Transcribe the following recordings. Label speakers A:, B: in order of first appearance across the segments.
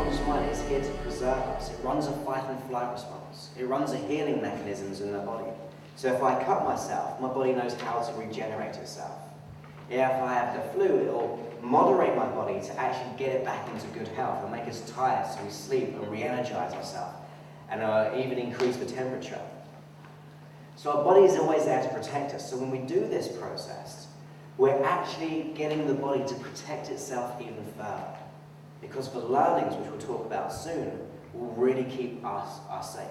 A: unconscious mind is here to preserve us. It runs a fight and flight response. It runs a healing mechanisms in the body. So if I cut myself, my body knows how to regenerate itself. If I have the flu, it'll moderate my body to actually get it back into good health and make us tired so we sleep and re-energize ourselves and even increase the temperature. So our body is always there to protect us. So when we do this process, we're actually getting the body to protect itself even further. Because the learnings, which we'll talk about soon, will really keep us safe.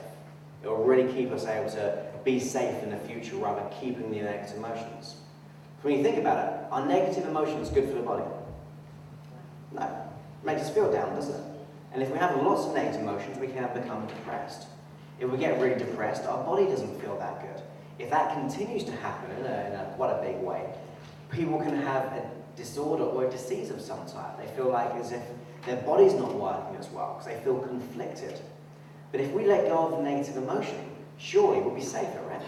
A: It will really keep us able to be safe in the future rather than keeping the negative emotions. When you think about it, are negative emotions good for the body? No. It makes us feel down, doesn't it? And if we have lots of negative emotions, we can become depressed. If we get really depressed, our body doesn't feel that good. If that continues to happen in quite a big way, people can have a disorder or a disease of some type. They feel like as if their body's not working as well because they feel conflicted. But if we let go of the negative emotion, surely we'll be safer, right?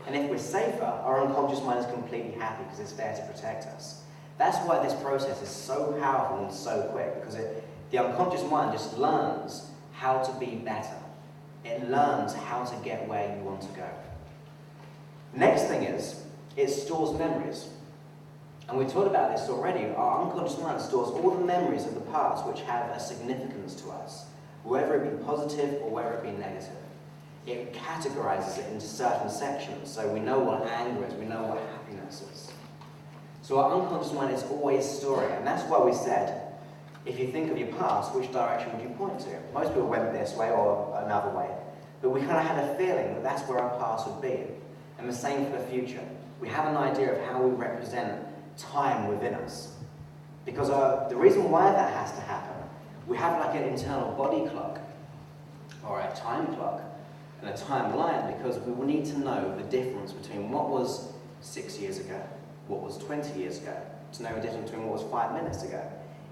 A: And if we're safer, our unconscious mind is completely happy because it's there to protect us. That's why this process is so powerful and so quick, because the unconscious mind just learns how to be better. It learns how to get where you want to go. Next thing is, it stores memories. And we talked about this already. Our unconscious mind stores all the memories of the past which have a significance to us, whether it be positive or whether it be negative. It categorizes it into certain sections, so we know what anger is, we know what happiness is. So our unconscious mind is always storing, and that's why we said, if you think of your past, which direction would you point to? Most people went this way or another way, but we kind of had a feeling that that's where our past would be. And the same for the future. We have an idea of how we represent time within us. Because the reason why that has to happen, we have like an internal body clock, or a time clock, and a timeline, because we will need to know the difference between what was 6 years ago, what was 20 years ago, to know the difference between what was 5 minutes ago.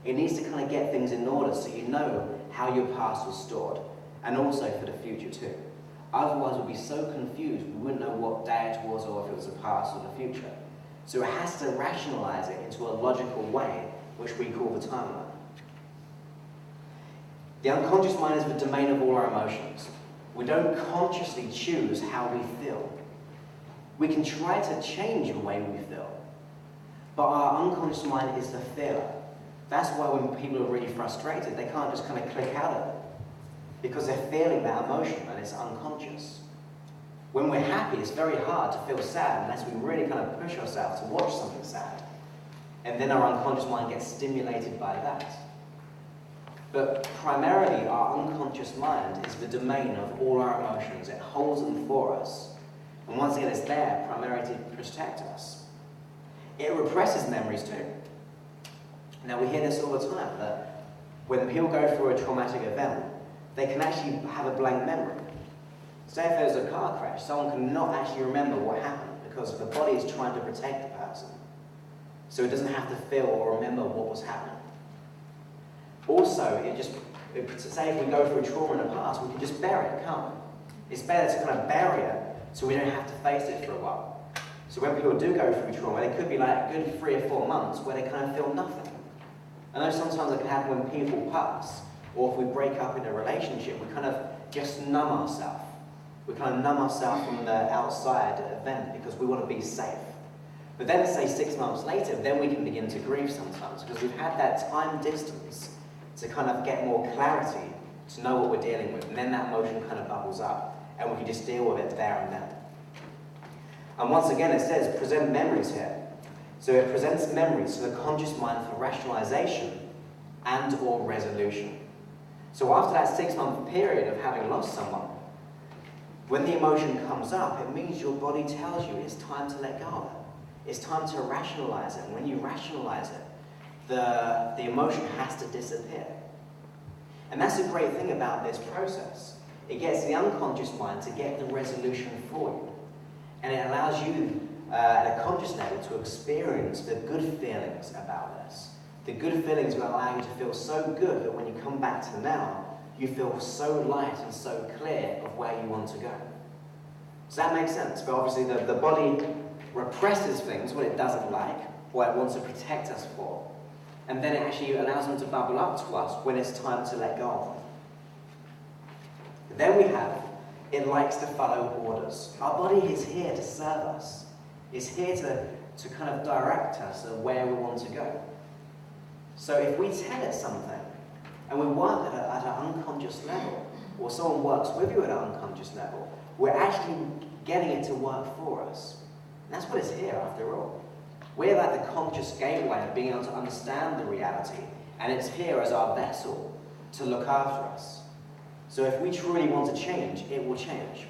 A: It needs to kind of get things in order so you know how your past was stored, and also for the future too. Otherwise we'll be so confused, we wouldn't know what day it was or if it was the past or the future. So it has to rationalize it into a logical way, which we call the timeline. The unconscious mind is the domain of all our emotions. We don't consciously choose how we feel. We can try to change the way we feel, but our unconscious mind is the feeler. That's why when people are really frustrated, they can't just kind of click out of it, because they're feeling that emotion and it's unconscious. When we're happy, it's very hard to feel sad unless we really kind of push ourselves to watch something sad. And then our unconscious mind gets stimulated by that. But primarily, our unconscious mind is the domain of all our emotions. It holds them for us. And once again, it's there primarily to protect us. It represses memories too. Now, we hear this all the time, that when people go through a traumatic event, they can actually have a blank memory. Say if there's a car crash, someone cannot actually remember what happened because the body is trying to protect the person. So it doesn't have to feel or remember what was happening. Also, say if we go through trauma in the past, we can just bury it, can't we? It's better to kind of bury it so we don't have to face it for a while. So when people do go through trauma, it could be like a good 3 or 4 months where they kind of feel nothing. I know sometimes it can happen when people pass, or if we break up in a relationship, we kind of just numb ourselves. We kind of numb ourselves from the outside event because we want to be safe. But then say 6 months later, then we can begin to grieve sometimes because we've had that time distance to kind of get more clarity, to know what we're dealing with. And then that emotion kind of bubbles up and we can just deal with it there and then. And once again, it says present memories here. So it presents memories to the conscious mind for rationalization and or resolution. So after that 6-month period of having lost someone, when the emotion comes up, it means your body tells you it's time to let go of it. It's time to rationalize it. And when you rationalize it, the emotion has to disappear. And that's the great thing about this process. It gets the unconscious mind to get the resolution for you. And it allows you, at a conscious level, to experience the good feelings about this. The good feelings will allow you to feel so good that when you come back to now, you feel so light and so clear of where you want to go. Does that make sense? But obviously the body represses things, what it doesn't like, what it wants to protect us for. and then it actually allows them to bubble up to us when it's time to let go of them. Then we have, it likes to follow orders. Our body is here to serve us. It's here to kind of direct us of where we want to go. So if we tell it something, and we work at an unconscious level, or someone works with you at an unconscious level, we're actually getting it to work for us. And that's what it's here, after all. We're like the conscious gateway of being able to understand the reality, and it's here as our vessel to look after us. So if we truly want to change, it will change.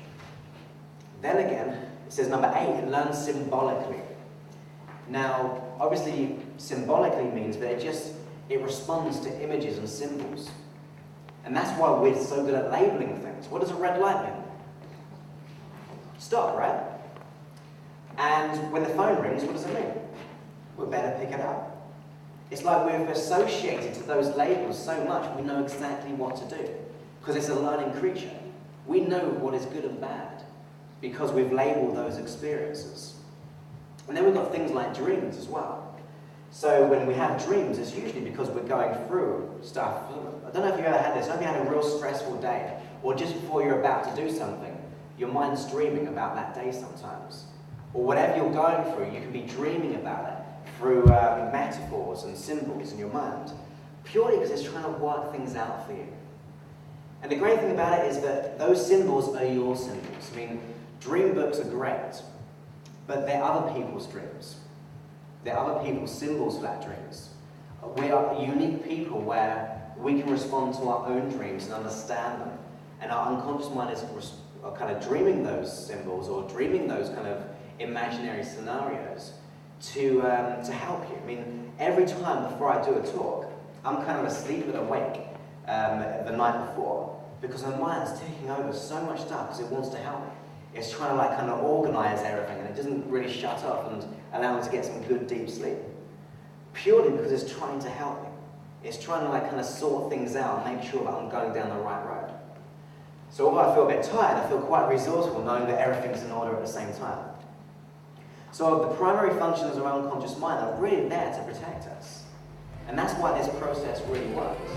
A: Then again, it says number 8, it learns symbolically. Now, obviously, symbolically means that it responds to images and symbols. And that's why we're so good at labeling things. What does a red light mean? Stop, right? And when the phone rings, what does it mean? We better pick it up. It's like we've associated to those labels so much, we know exactly what to do. Because it's a learning creature. We know what is good and bad because we've labeled those experiences. And then we've got things like dreams as well. So when we have dreams, it's usually because we're going through stuff. I don't know if you've ever had this. I hope you had a real stressful day, or just before you're about to do something, your mind's dreaming about that day sometimes. Or whatever you're going through, you can be dreaming about it through metaphors and symbols in your mind, purely because it's trying to work things out for you. And the great thing about it is that those symbols are your symbols. I mean, dream books are great, but they're other people's dreams. They're other people's symbols for that dreams. We are unique people where we can respond to our own dreams and understand them. And our unconscious mind is kind of dreaming those symbols or dreaming those kind of imaginary scenarios to help you. I mean, every time before I do a talk, I'm kind of asleep and awake the night before, because my mind's taking over so much stuff because it wants to help me. It's trying to like kind of organize everything, and it doesn't really shut off and allow me to get some good deep sleep. Purely because it's trying to help me. It's trying to like kind of sort things out and make sure that I'm going down the right road. So although I feel a bit tired, I feel quite resourceful knowing that everything's in order at the same time. So the primary functions of our unconscious mind are really there to protect us. And that's why this process really works.